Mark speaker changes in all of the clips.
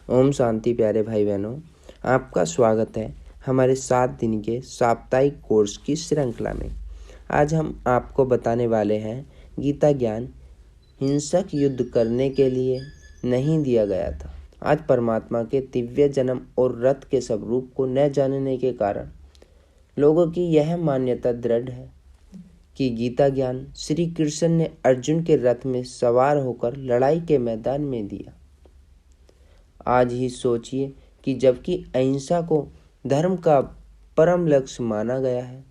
Speaker 1: ओम शांति प्यारे भाई बहनों, आपका स्वागत है हमारे 7 दिन के साप्ताहिक कोर्स की श्रृंखला में। आज हम आपको बताने वाले हैं गीता ज्ञान हिंसक युद्ध करने के लिए नहीं दिया गया था। आज परमात्मा के दिव्य जन्म और रथ के स्वरूप को न जानने के कारण लोगों की यह मान्यता दृढ़ है कि गीता ज्ञान श्री कृष्ण ने अर्जुन के रथ में सवार होकर लड़ाई के मैदान में दिया। आज ही सोचिए कि जबकि अहिंसा को धर्म का परम लक्ष्य माना गया है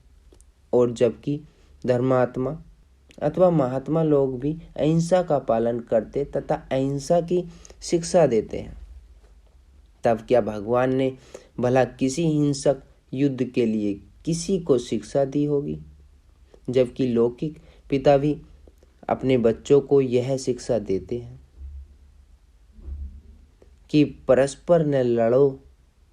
Speaker 1: और जबकि धर्मात्मा अथवा महात्मा लोग भी अहिंसा का पालन करते तथा अहिंसा की शिक्षा देते हैं, तब क्या भगवान ने भला किसी हिंसक युद्ध के लिए किसी को शिक्षा दी होगी? जबकि लौकिक पिता भी अपने बच्चों को यह शिक्षा देते हैं कि परस्पर न लड़ो,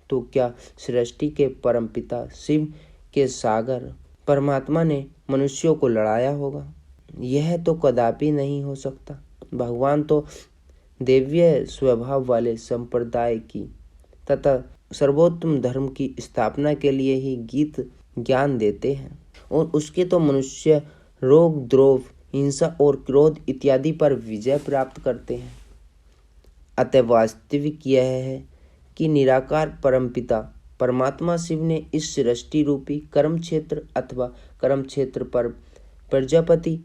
Speaker 1: तो क्या सृष्टि के परमपिता शिव के सागर परमात्मा ने मनुष्यों को लड़ाया होगा? यह तो कदापि नहीं हो सकता। भगवान तो दिव्य स्वभाव वाले संप्रदाय की तथा सर्वोत्तम धर्म की स्थापना के लिए ही गीत ज्ञान देते हैं और उसके तो मनुष्य रोग, द्रोह, हिंसा और क्रोध इत्यादि पर विजय प्राप्त करते हैं। अतः वास्तविक यह है कि निराकार परमपिता परमात्मा शिव ने इस सृष्टि रूपी कर्म क्षेत्र अथवा कर्म क्षेत्र पर प्रजापति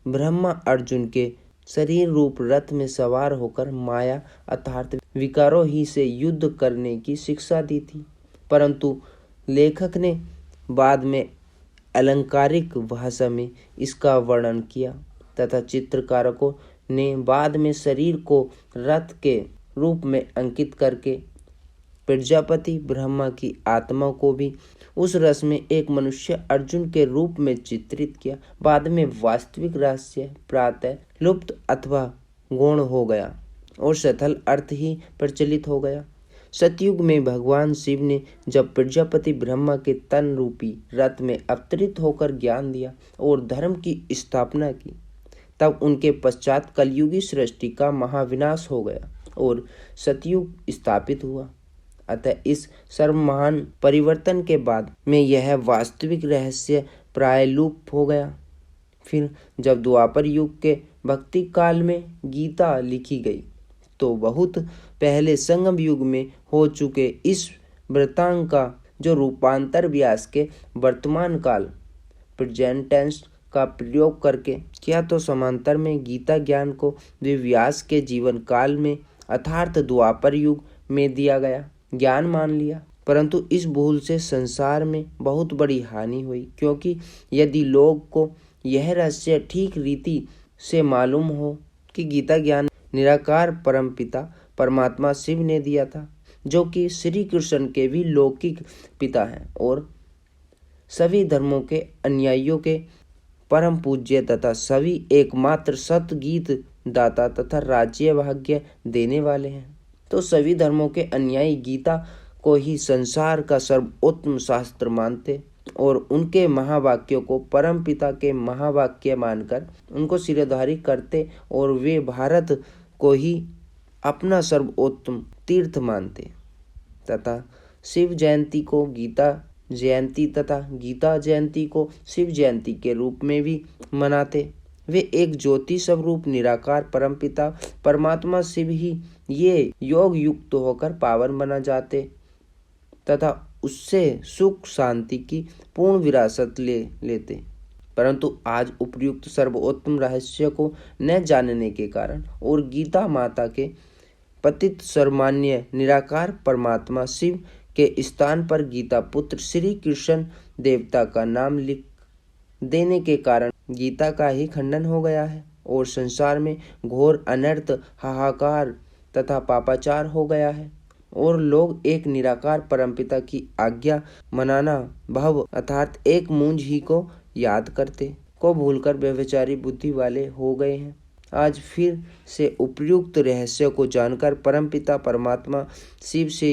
Speaker 1: ब्रह्मा अर्जुन के शरीर रूप रथ में सवार होकर माया अर्थात विकारों ही से युद्ध करने की शिक्षा दी थी। परंतु लेखक ने बाद में अलंकारिक भाषा में इसका वर्णन किया तथा चित्रकारकों ने बाद में शरीर को रथ के रूप में अंकित करके प्रजापति ब्रह्मा की आत्मा को भी उस रस में एक मनुष्य अर्जुन के रूप में चित्रित किया। बाद में वास्तविक रहस्य प्रातः लुप्त अथवा गौण हो गया और सथल अर्थ ही प्रचलित हो गया। सतयुग में भगवान शिव ने जब प्रजापति ब्रह्मा के तन रूपी रथ में अवतरित होकर ज्ञान दिया और धर्म की स्थापना की, तब उनके पश्चात कलयुगी सृष्टि का महाविनाश हो गया और सतयुग स्थापित हुआ। अतः इस सर्वमहान परिवर्तन के बाद में यह वास्तविक रहस्य प्राय लुप्त हो गया। फिर जब द्वापर युग के भक्ति काल में गीता लिखी गई, तो बहुत पहले संगम युग में हो चुके इस वृत्तांत का जो रूपांतर व्यास के वर्तमान काल प्रेजेंट टेंस का प्रयोग करके किया, तो समांतर में गीता ज्ञान को व्यास के जीवन काल में अर्थात द्वापर युग में दिया गया ज्ञान मान लिया। परंतु इस भूल से संसार में बहुत बड़ी हानि हुई, क्योंकि यदि लोग को यह रहस्य ठीक रीति से मालूम हो कि गीता ज्ञान निराकार परमपिता परमात्मा शिव ने दिया था, जो कि श्री कृष्ण के भी लौकिक पिता हैं और सभी धर्मों के अनुयायियों के परम पूज्य तथा सभी एकमात्र सत गीत दाता तथा राज्य भाग्य देने वाले हैं, तो सभी धर्मों के अनुयायी गीता को ही संसार का सर्वोत्तम शास्त्र मानते और उनके महावाक्यों को परम पिता के महावाक्य मानकर उनको सिरधारी करते और वे भारत को ही अपना सर्वोत्तम तीर्थ मानते तथा शिव जयंती को गीता जयंती तथा गीता जयंती को शिव जयंती के रूप में भी मनाते। वे एक ज्योति स्वरूप निराकार परमपिता परमात्मा शिव ही ये योग युक्त होकर पावन बना जाते तथा उससे सुख शांति की पूर्ण विरासत ले लेते। परंतु आज उपयुक्त सर्वोत्तम रहस्य को न जानने के कारण और गीता माता के पतित सर्वमान्य निराकार परमात्मा शिव के स्थान पर गीता पुत्र श्री कृष्ण देवता का नाम लिख देने के कारण गीता का ही खंडन हो गया है और संसार में घोर अनर्थ, हाहाकार तथा पापाचार हो गया है और लोग एक निराकार परमपिता की आज्ञा मनाना भव अर्थात एक मूंज ही को याद करते को भूलकर व्यभिचारी बुद्धि वाले हो गए हैं। आज फिर से उपयुक्त रहस्य को जानकर परमपिता परमात्मा शिव से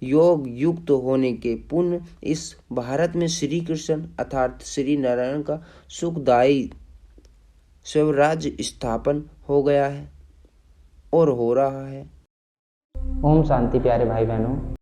Speaker 1: योग युक्त होने के पुण्य इस भारत में श्री कृष्ण अर्थात श्री नारायण का सुखदायी स्वराज्य स्थापन हो गया है और हो रहा है।
Speaker 2: ओम शांति प्यारे भाई बहनों।